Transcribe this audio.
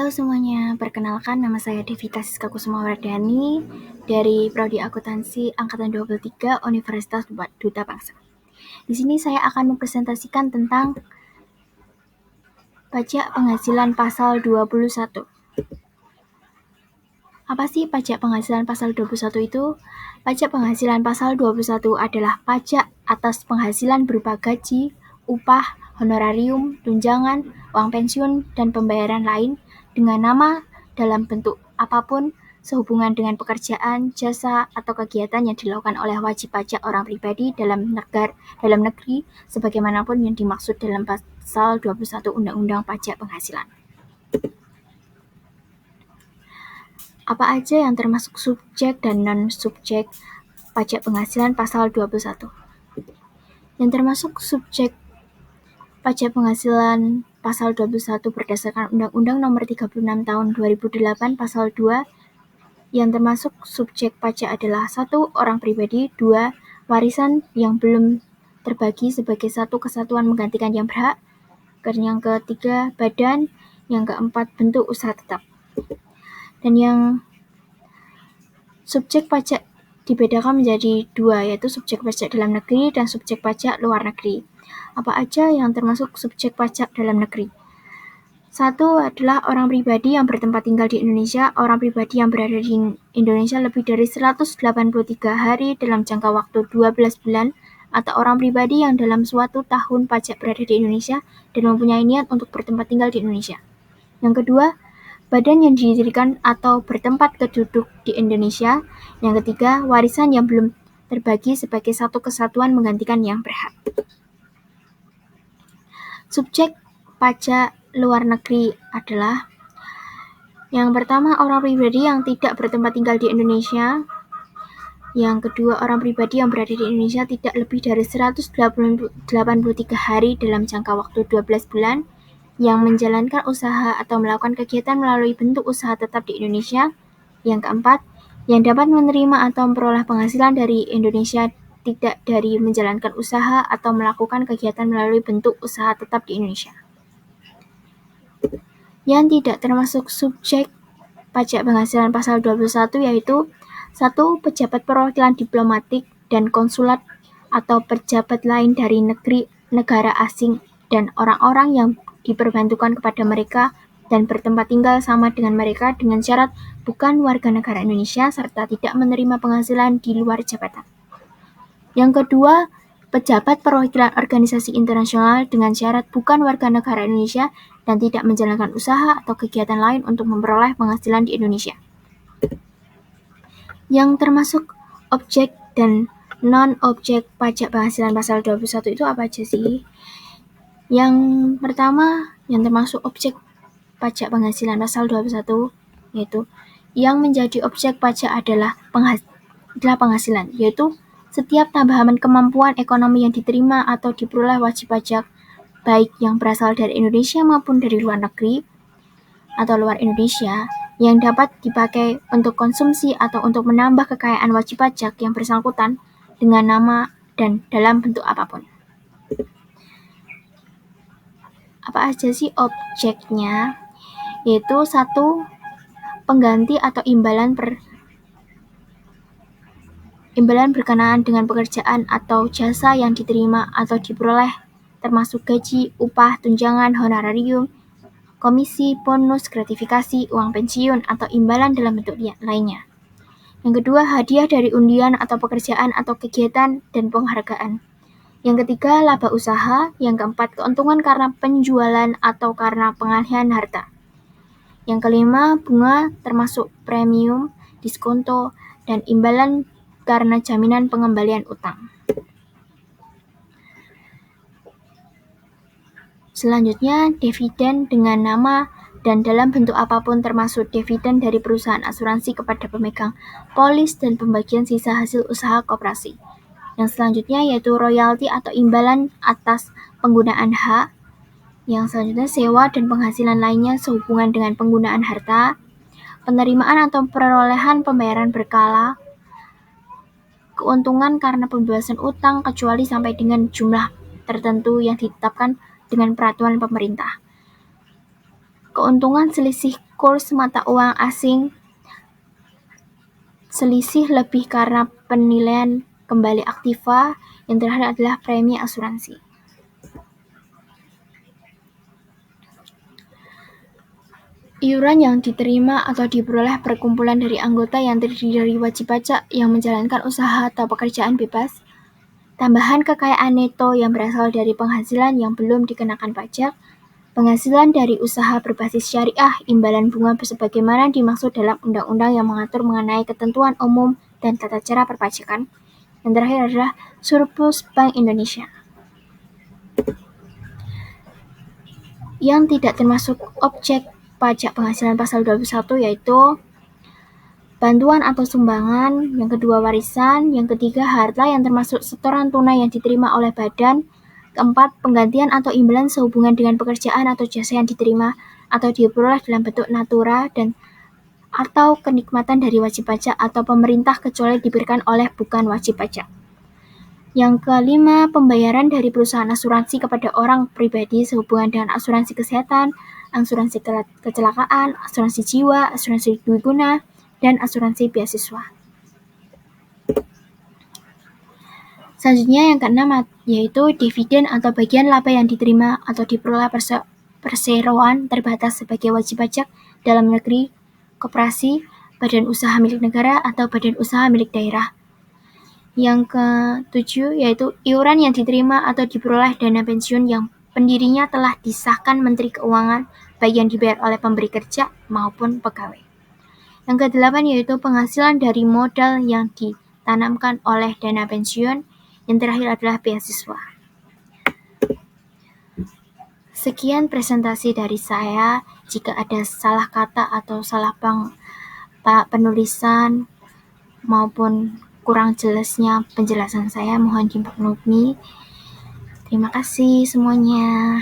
Halo semuanya, perkenalkan nama saya Devita Siska Kusumawardhani dari Prodi Akuntansi Angkatan 23 Universitas Duta Bangsa. Di sini saya akan mempresentasikan tentang pajak penghasilan pasal 21. Apa sih pajak penghasilan pasal 21 itu? Pajak penghasilan pasal 21 adalah pajak atas penghasilan berupa gaji, upah, honorarium, tunjangan, uang pensiun, dan pembayaran lain dengan nama dalam bentuk apapun sehubungan dengan pekerjaan, jasa, atau kegiatan yang dilakukan oleh wajib pajak orang pribadi dalam negeri sebagaimanapun yang dimaksud dalam pasal 21 Undang-Undang Pajak Penghasilan. Apa aja yang termasuk subjek dan non-subjek pajak penghasilan pasal 21? Yang termasuk subjek pajak penghasilan pasal 21 berdasarkan Undang-Undang Nomor 36 Tahun 2008 pasal 2 yang termasuk subjek pajak adalah 1. Orang pribadi, 2. Warisan yang belum terbagi sebagai satu kesatuan menggantikan yang berhak, yang ketiga badan, yang keempat bentuk usaha tetap. Dan yang subjek pajak dibedakan menjadi 2, yaitu subjek pajak dalam negeri dan subjek pajak luar negeri. Apa aja yang termasuk subjek pajak dalam negeri? 1 adalah orang pribadi yang bertempat tinggal di Indonesia. Orang pribadi yang berada di Indonesia lebih dari 183 hari dalam jangka waktu 12 bulan, atau orang pribadi yang dalam suatu tahun pajak berada di Indonesia dan mempunyai niat untuk bertempat tinggal di Indonesia. Yang kedua, badan yang didirikan atau bertempat keduduk di Indonesia. Yang ketiga, warisan yang belum terbagi sebagai satu kesatuan menggantikan yang berhak. Subjek pajak luar negeri adalah yang pertama, orang pribadi yang tidak bertempat tinggal di Indonesia. Yang kedua, orang pribadi yang berada di Indonesia tidak lebih dari 183 hari dalam jangka waktu 12 bulan, yang menjalankan usaha atau melakukan kegiatan melalui bentuk usaha tetap di Indonesia. Yang keempat, yang dapat menerima atau memperoleh penghasilan dari Indonesia tidak dari menjalankan usaha atau melakukan kegiatan melalui bentuk usaha tetap di Indonesia. Yang tidak termasuk subjek pajak penghasilan pasal 21 yaitu 1. Pejabat perwakilan diplomatik dan konsulat atau pejabat lain dari negara asing dan orang-orang yang diperbantukan kepada mereka dan bertempat tinggal sama dengan mereka dengan syarat bukan warga negara Indonesia serta tidak menerima penghasilan di luar jabatan. Yang kedua, pejabat perwakilan organisasi internasional dengan syarat bukan warga negara Indonesia dan tidak menjalankan usaha atau kegiatan lain untuk memperoleh penghasilan di Indonesia. Yang termasuk objek dan non-objek pajak penghasilan pasal 21 itu apa aja sih? Yang pertama, yang termasuk objek pajak penghasilan pasal 21 yaitu yang menjadi objek pajak adalah penghasilan, yaitu setiap tambahan kemampuan ekonomi yang diterima atau diperoleh wajib pajak, baik yang berasal dari Indonesia maupun dari luar negeri atau luar Indonesia, yang dapat dipakai untuk konsumsi atau untuk menambah kekayaan wajib pajak yang bersangkutan dengan nama dan dalam bentuk apapun. Apa aja sih objeknya? Yaitu 1. Pengganti atau imbalan berkenaan dengan pekerjaan atau jasa yang diterima atau diperoleh, termasuk gaji, upah, tunjangan, honorarium, komisi, bonus, gratifikasi, uang pensiun, atau imbalan dalam bentuk lainnya. Yang kedua, hadiah dari undian atau pekerjaan atau kegiatan dan penghargaan. Yang ketiga, laba usaha. Yang keempat, keuntungan karena penjualan atau karena pengalihan harta. Yang kelima, bunga termasuk premium, diskonto, dan imbalan karena jaminan pengembalian utang. Selanjutnya, dividen dengan nama dan dalam bentuk apapun termasuk dividen dari perusahaan asuransi kepada pemegang polis dan pembagian sisa hasil usaha koperasi. Yang selanjutnya yaitu royalti atau imbalan atas penggunaan hak. Yang selanjutnya sewa dan penghasilan lainnya sehubungan dengan penggunaan harta, penerimaan atau perolehan pembayaran berkala, keuntungan karena pembebasan utang kecuali sampai dengan jumlah tertentu yang ditetapkan dengan peraturan pemerintah. Keuntungan selisih kurs mata uang asing selisih lebih karena penilaian kembali aktiva. Yang terakhir adalah premi asuransi. Iuran yang diterima atau diperoleh perkumpulan dari anggota yang terdiri dari wajib pajak yang menjalankan usaha atau pekerjaan bebas, tambahan kekayaan neto yang berasal dari penghasilan yang belum dikenakan pajak, penghasilan dari usaha berbasis syariah, imbalan bunga sebagaimana dimaksud dalam undang-undang yang mengatur mengenai ketentuan umum dan tata cara perpajakan. Yang terakhir adalah surplus Bank Indonesia. Yang tidak termasuk objek pajak penghasilan pasal 21 yaitu bantuan atau sumbangan, yang kedua warisan, yang ketiga harta yang termasuk setoran tunai yang diterima oleh badan, keempat penggantian atau imbalan sehubungan dengan pekerjaan atau jasa yang diterima atau diperoleh dalam bentuk natura dan atau kenikmatan dari wajib pajak atau pemerintah kecuali diberikan oleh bukan wajib pajak. Yang kelima, pembayaran dari perusahaan asuransi kepada orang pribadi sehubungan dengan asuransi kesehatan, asuransi kecelakaan, asuransi jiwa, asuransi dwiguna, dan asuransi beasiswa. Selanjutnya yang keenam yaitu dividen atau bagian laba yang diterima atau diperoleh perseroan terbatas sebagai wajib pajak dalam negeri, koperasi, badan usaha milik negara, atau badan usaha milik daerah. Yang ketujuh yaitu iuran yang diterima atau diperoleh dana pensiun yang pendirinya telah disahkan Menteri Keuangan baik yang dibayar oleh pemberi kerja maupun pegawai. Yang kedelapan yaitu penghasilan dari modal yang ditanamkan oleh dana pensiun. Yang terakhir adalah beasiswa. Sekian presentasi dari saya. Jika ada salah kata atau salah penulisan maupun kurang jelasnya penjelasan saya, mohon dimaklumi. Terima kasih semuanya.